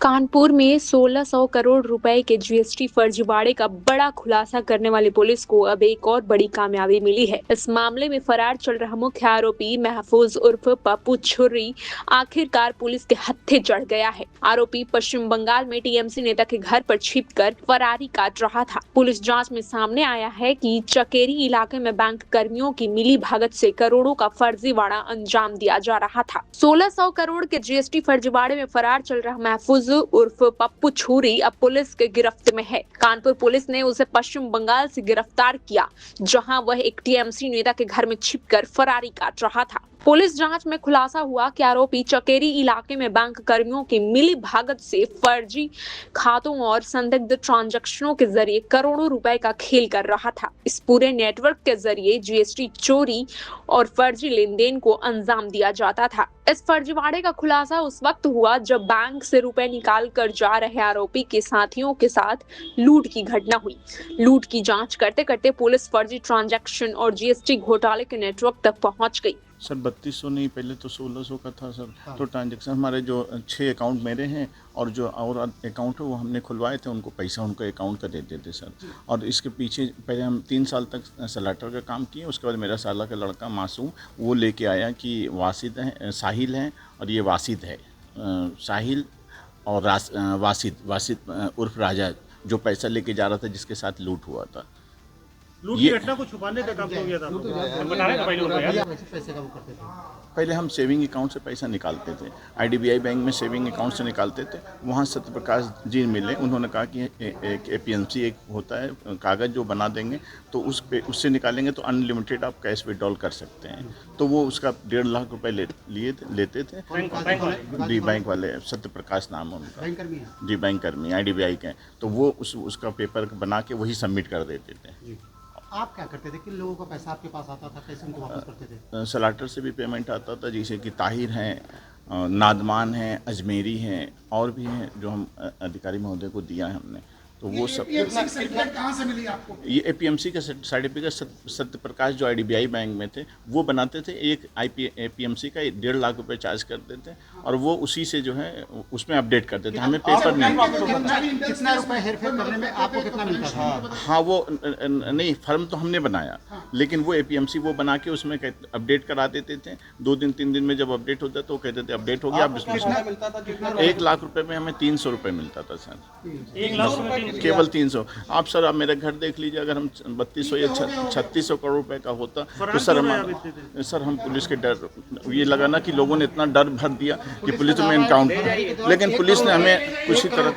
कानपुर में 1600 करोड़ रुपए के जीएसटी फर्जीवाड़े का बड़ा खुलासा करने वाली पुलिस को अब एक और बड़ी कामयाबी मिली है। इस मामले में फरार चल रहा मुख्य आरोपी महफूज उर्फ पप्पू छुर्री आखिरकार पुलिस के हत्थे चढ़ गया है। आरोपी पश्चिम बंगाल में टीएमसी नेता के घर पर छिपकर फरारी काट रहा था। पुलिस जांच में सामने आया है कि चकेरी इलाके में बैंक कर्मियों की मिली भगत से करोड़ों का फर्जीवाड़ा अंजाम दिया जा रहा था। 1600 करोड़ के जीएसटी फर्जीवाड़े में फरार चल रहा महफूज उर्फ पप्पू छुरी अब पुलिस के गिरफ्त में है। कानपुर पुलिस ने उसे पश्चिम बंगाल से गिरफ्तार किया, जहां वह एक टीएमसी नेता के घर में छिपकर फरारी काट रहा था। पुलिस जांच में खुलासा हुआ कि आरोपी चकेरी इलाके में बैंक कर्मियों की मिली भगत से फर्जी खातों और संदिग्ध ट्रांजैक्शनों के जरिए करोड़ों रुपए का खेल कर रहा था। इस पूरे नेटवर्क के जरिए जीएसटी चोरी और फर्जी लेन देन को अंजाम दिया जाता था। इस फर्जीवाड़े का खुलासा उस वक्त हुआ जब बैंक से रुपए निकाल कर जा रहे आरोपी के साथियों के साथ लूट की घटना हुई। लूट की जांच करते करते पुलिस फर्जी ट्रांजैक्शन और जीएसटी घोटाले के नेटवर्क तक पहुंच गई। सर 3200 नहीं, पहले तो 1600 का था सर। हाँ। तो ट्रांजैक्शन हमारे जो 6 अकाउंट मेरे हैं और जो और अकाउंट है वो हमने खुलवाए थे, उनको पैसा उनके अकाउंट का देते थे सर। और इसके पीछे पहले हम 3 साल तक सलाटर का काम किए। उसके बाद मेरा साला का लड़का मासूम वो लेके आया कि वासिद है, साहिल है और ये वासिद है। साहिल और वासिद उर्फ राजा जो पैसा लेके जा रहा था, जिसके साथ लूट हुआ था। लूट की घटना को छुपाने का काम तो किया था। बता रहे हैं पैसे का वो करते थे। पहले हम सेविंग अकाउंट से पैसा निकालते थे, आईडीबीआई बैंक में सेविंग अकाउंट से निकालते थे। वहाँ सत्यप्रकाश जी मिले, उन्होंने कहा कि एक एपीएमसी एक होता है कागज़ जो बना देंगे, तो उससे निकालेंगे तो अनलिमिटेड आप कैश विड्रॉल कर सकते हैं। तो वो उसका 1.5 लाख रुपए लेते थे। जी, बैंक वाले सत्यप्रकाश नाम है उनका। जी, बैंक कर्मी आईडीबीआई के। तो वो उसका पेपर बना के वही सबमिट कर देते थे। आप क्या करते थे? किन लोगों का पैसा आपके पास आता था, कैसे उनको वापस करते थे? सलाटर से भी पेमेंट आता था, जैसे कि ताहिर हैं, नादमान हैं, अजमेरी हैं और भी हैं जो हम अधिकारी महोदय को दिया है हमने। तो वो सब सर्टिफिकेट कहाँ से मिली आपको? ये एपीएमसी का सर्टिफिकेट सत्यप्रकाश जो आईडीबीआई बैंक में थे वो बनाते थे। एक एपीएमसी का 1.5 लाख रुपए चार्ज करते थे और वो उसी से जो है उसमें अपडेट करते थे। हमें पेपर नहीं। कितना रुपए हेरफेर करने में आपको कितना मिलता था? हाँ, वो नहीं, फर्म तो हमने बनाया, लेकिन वो एपीएमसी वो बना के उसमें अपडेट करा देते थे। 2 दिन 3 दिन में जब अपडेट होता तो वो कहते थे अपडेट हो गया। आप 1 लाख रुपए में हमें 300 रुपए मिलता था सर। 1 लाख केवल 300। आप सर, आप मेरा घर देख लीजिए, अगर हम 3200 या 3600 करोड़ रुपए का होता तो सर हम पुलिस के डर, ये लगा ना कि लोगों ने इतना डर भर दिया कि पुलिस में इनकाउंटर, लेकिन पुलिस ने हमें कुछ ही तरह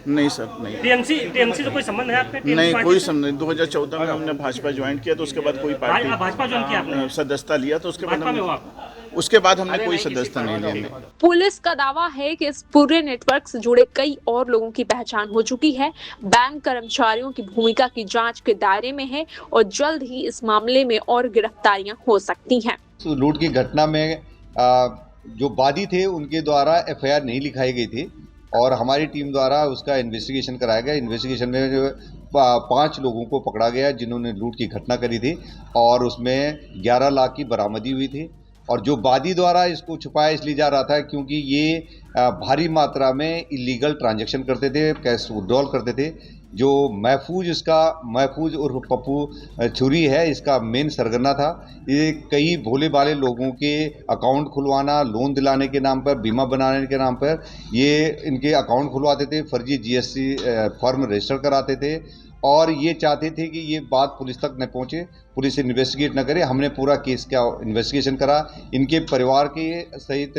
नहीं सर, नहीं टीएमसी से कोई संबंध है आपके? नहीं, कोई संबंध नहीं। 2014 में हमने भाजपा ज्वाइन किया, तो उसके बाद कोई पार्टी भाजपा ज्वाइन किया आपने? सदस्यता लिया, तो उसके बाद हमने कोई सदस्यता नहीं लिया। पुलिस का दावा है कि इस पूरे नेटवर्क से जुड़े कई और लोगों की पहचान हो चुकी है। बैंक कर्मचारियों की भूमिका की जांच के दायरे में है और जल्द ही इस मामले में और गिरफ्तारियां हो सकती हैं। लूट की घटना में जो वादी थे उनके द्वारा एफआईआर नहीं लिखाई गई थी और हमारी टीम द्वारा उसका इन्वेस्टिगेशन कराया गया। इन्वेस्टिगेशन में जो 5 लोगों को पकड़ा गया जिन्होंने लूट की घटना करी थी और उसमें 11 लाख की बरामदी हुई थी। और जो वादी द्वारा इसको छुपाया इसलिए जा रहा था क्योंकि ये भारी मात्रा में इलीगल ट्रांजैक्शन करते थे, कैश विड्रॉल करते थे। जो महफूज उर्फ पप्पू छुरी है, इसका मेन सरगना था। ये कई भोले भाले लोगों के अकाउंट खुलवाना, लोन दिलाने के नाम पर, बीमा बनाने के नाम पर ये इनके अकाउंट खुलवाते थे, फर्जी जीएसटी फर्म रजिस्टर कराते थे और ये चाहते थे कि ये बात पुलिस तक न पहुंचे, पुलिस इन्वेस्टिगेट न करे। हमने पूरा केस का इन्वेस्टिगेशन करा। इनके परिवार के सहित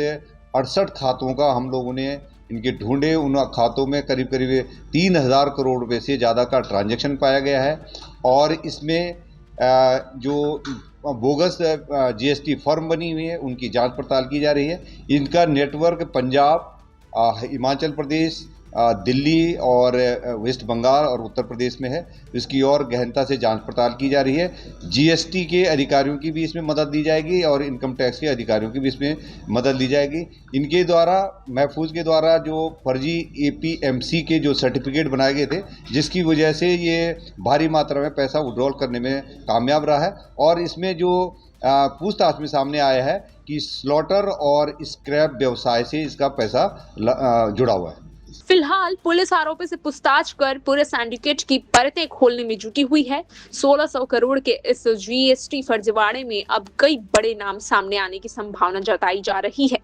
68 खातों का हम लोगों ने इनके ढूंढे। उन खातों में करीब 3000 करोड़ रुपए से ज़्यादा का ट्रांजैक्शन पाया गया है और इसमें जो बोगस जीएसटी फर्म बनी हुई है उनकी जांच पड़ताल की जा रही है। इनका नेटवर्क पंजाब, हिमाचल प्रदेश, दिल्ली और वेस्ट बंगाल और उत्तर प्रदेश में है। इसकी और गहनता से जांच पड़ताल की जा रही है। जीएसटी के अधिकारियों की भी इसमें मदद ली जाएगी और इनकम टैक्स के अधिकारियों की भी इसमें मदद ली जाएगी। इनके द्वारा, महफूज के द्वारा जो फर्जी एपीएमसी के जो सर्टिफिकेट बनाए गए थे, जिसकी वजह से ये भारी मात्रा में पैसा विड्रॉल करने में कामयाब रहा है। और इसमें जो पूछताछ में सामने आया है कि स्लॉटर और स्क्रैप व्यवसाय से इसका पैसा जुड़ा हुआ है। फिलहाल पुलिस आरोपी से पूछताछ कर पूरे सिंडिकेट की परतें खोलने में जुटी हुई है। 1600 करोड़ के इस जीएसटी फर्जीवाड़े में अब कई बड़े नाम सामने आने की संभावना जताई जा रही है।